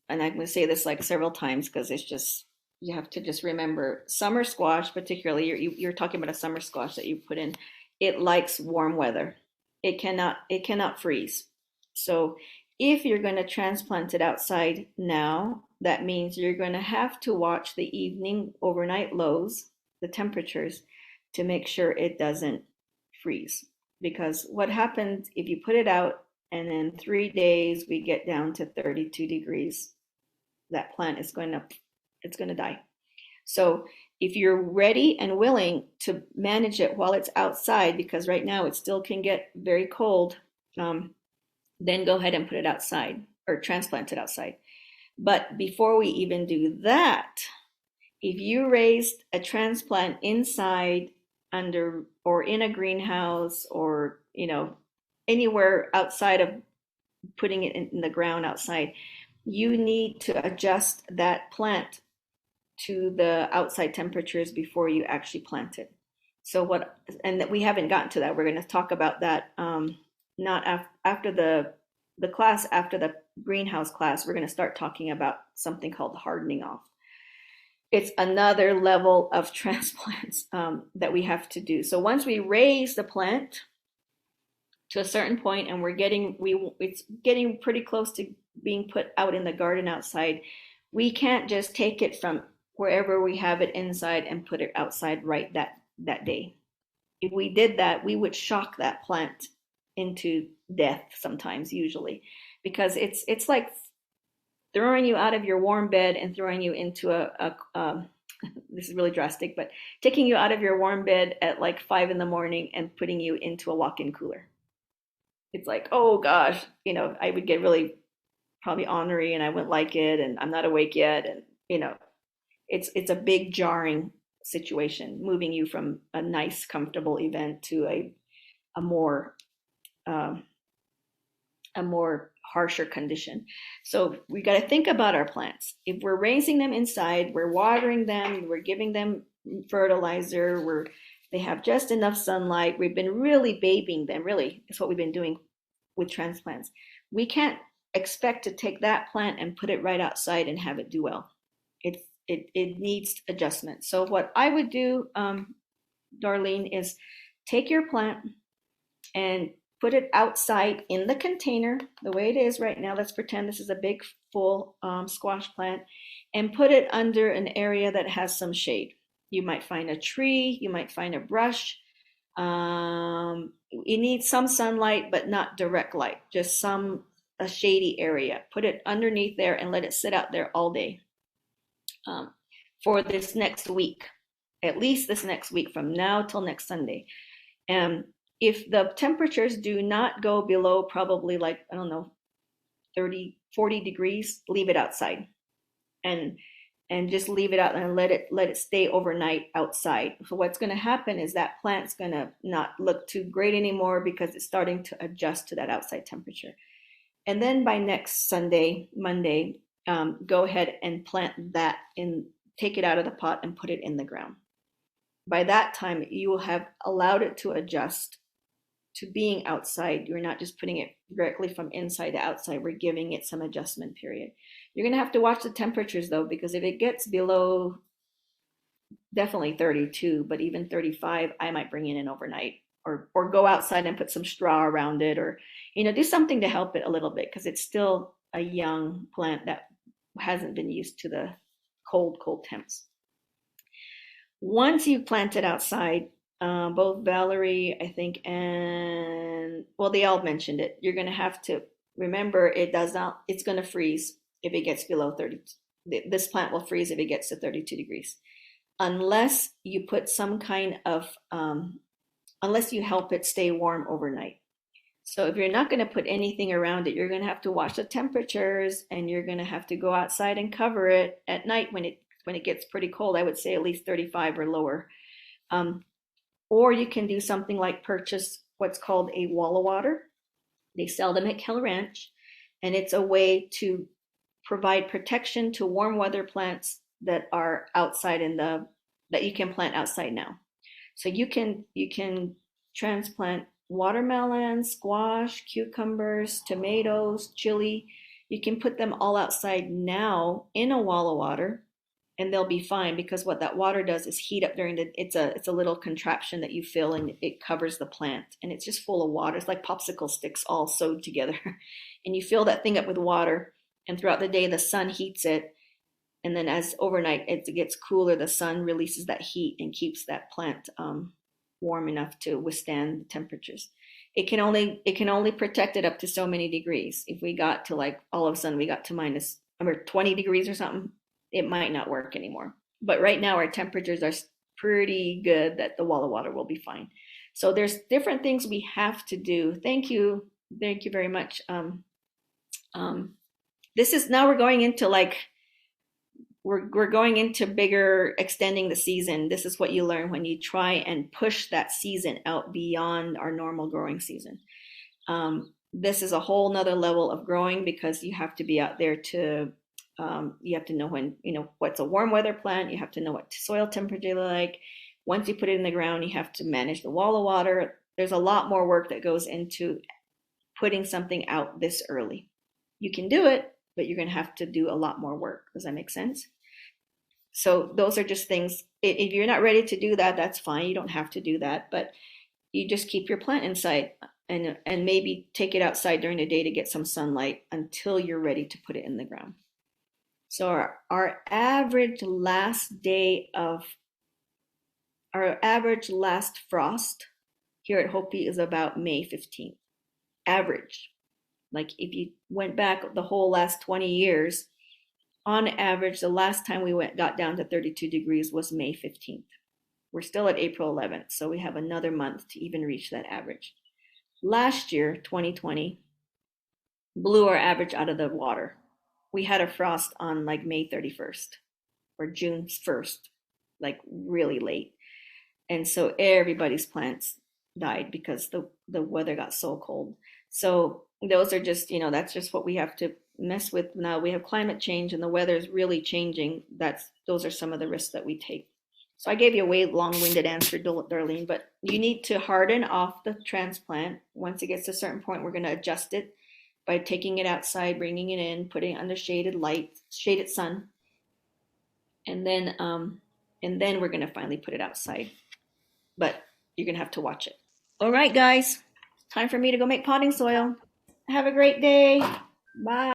and I'm going to say this like several times because it's just you have to just remember summer squash, particularly you're talking about a summer squash that you put in. It likes warm weather. It cannot freeze. So if you're going to transplant it outside now, that means you're going to have to watch the evening overnight lows, the temperatures, to make sure it doesn't freeze. Because what happens if you put it out and in 3 days we get down to 32 degrees, that plant is going to die. So if you're ready and willing to manage it while it's outside, because right now it still can get very cold, then go ahead and put it outside or transplant it outside. But before we even do that, if you raised a transplant inside, under, or in a greenhouse, or anywhere outside of putting it in the ground outside, you need to adjust that plant to the outside temperatures before you actually plant it. So and that we haven't gotten to that. We're going to talk about that not after the class, after the greenhouse class. We're going to start talking about something called hardening off. It's another level of transplants that we have to do. So once we raise the plant to a certain point and it's getting pretty close to being put out in the garden outside, we can't just take it from wherever we have it inside and put it outside right that day. If we did that, we would shock that plant into death sometimes, usually, because it's like throwing you out of your warm bed and throwing you into this is really drastic, but taking you out of your warm bed at like 5 a.m. and putting you into a walk-in cooler. It's like, oh gosh, I would get really probably ornery and I wouldn't like it, and I'm not awake yet, and it's a big jarring situation, moving you from a nice, comfortable event to a more harsher condition. So we got to think about our plants. If we're raising them inside, we're watering them, we're giving them fertilizer, they have just enough sunlight. We've been really babying them. Really, is what we've been doing with transplants. We can't expect to take that plant and put it right outside and have it do well. It needs adjustment. So what I would do, Darlene, is take your plant and put it outside in the container the way it is right now. Let's pretend this is a big full squash plant, and put it under an area that has some shade. You might find a tree, you might find a brush. You need some sunlight, but not direct light, just a shady area. Put it underneath there and let it sit out there all day. For this next week, at least this next week, from now till next Sunday. If the temperatures do not go below probably 30, 40 degrees, leave it outside, and just leave it out and let it stay overnight outside. So what's going to happen is that plant's going to not look too great anymore because it's starting to adjust to that outside temperature. And then by next Sunday, Monday, go ahead and plant that take it out of the pot and put it in the ground. By that time, you will have allowed it to adjust to being outside. You're not just putting it directly from inside to outside. We're giving it some adjustment period. You're going to have to watch the temperatures though, because if it gets below definitely 32, but even 35, I might bring it in overnight, or go outside and put some straw around it, or do something to help it a little bit, because it's still a young plant that hasn't been used to the cold temps. Once you plant it outside, both Valerie, I think, and they all mentioned it. You're going to have to remember it's going to freeze if it gets below 30. This plant will freeze if it gets to 32 degrees, unless you put some kind of, unless you help it stay warm overnight. So if you're not going to put anything around it, you're going to have to watch the temperatures, and you're going to have to go outside and cover it at night when it gets pretty cold. I would say at least 35 or lower. Or you can do something like purchase what's called a wall of water. They sell them at Kell Ranch, and it's a way to provide protection to warm weather plants that are outside that you can plant outside now. So you can transplant watermelon, squash, cucumbers, tomatoes, chili. You can put them all outside now in a wall of water, and they'll be fine, because what that water does is heat up during the, it's a little contraption that you fill and it covers the plant, and it's just full of water. It's like popsicle sticks all sewed together. And you fill that thing up with water, and throughout the day the sun heats it, and then as overnight it gets cooler, the sun releases that heat and keeps that plant warm enough to withstand the temperatures. It can only protect it up to so many degrees. If we got to, like, all of a sudden we got to minus or 20 degrees or something, it might not work anymore. But right now our temperatures are pretty good that the wall of water will be fine. So there's different things we have to do. Thank you very much. This is, now we're going into, like, we're going into bigger, extending the season. This is what you learn when you try and push that season out beyond our normal growing season. This is a whole nother level of growing, because you have to be out there to, you have to know when, what's a warm weather plant. You have to know what soil temperature like. Once you put it in the ground, you have to manage the wall of water. There's a lot more work that goes into putting something out this early. You can do it, but you're going to have to do a lot more work. Does that make sense? So those are just things. If you're not ready to do that, that's fine. You don't have to do that, but you just keep your plant inside and maybe take it outside during the day to get some sunlight until you're ready to put it in the ground. So our average last frost here at Hopi is about May 15th. Average. Like, if you went back the whole last 20 years, on average, the last time we got down to 32 degrees was May 15th. We're still at April 11th, so we have another month to even reach that average. Last year, 2020, blew our average out of the water. We had a frost on like May 31st or June 1st, like really late. And so everybody's plants died because the weather got so cold. So those are just, that's just what we have to mess with now. We have climate change and the weather is really changing. Those are some of the risks that we take. So I gave you a way long-winded answer, Darlene, but you need to harden off the transplant. Once it gets to a certain point, we're going to adjust it by taking it outside, bringing it in, putting it under shaded sun, and then we're going to finally put it outside. But you're going to have to watch it. All right, guys, time for me to go make potting soil. Have a great day. Bye.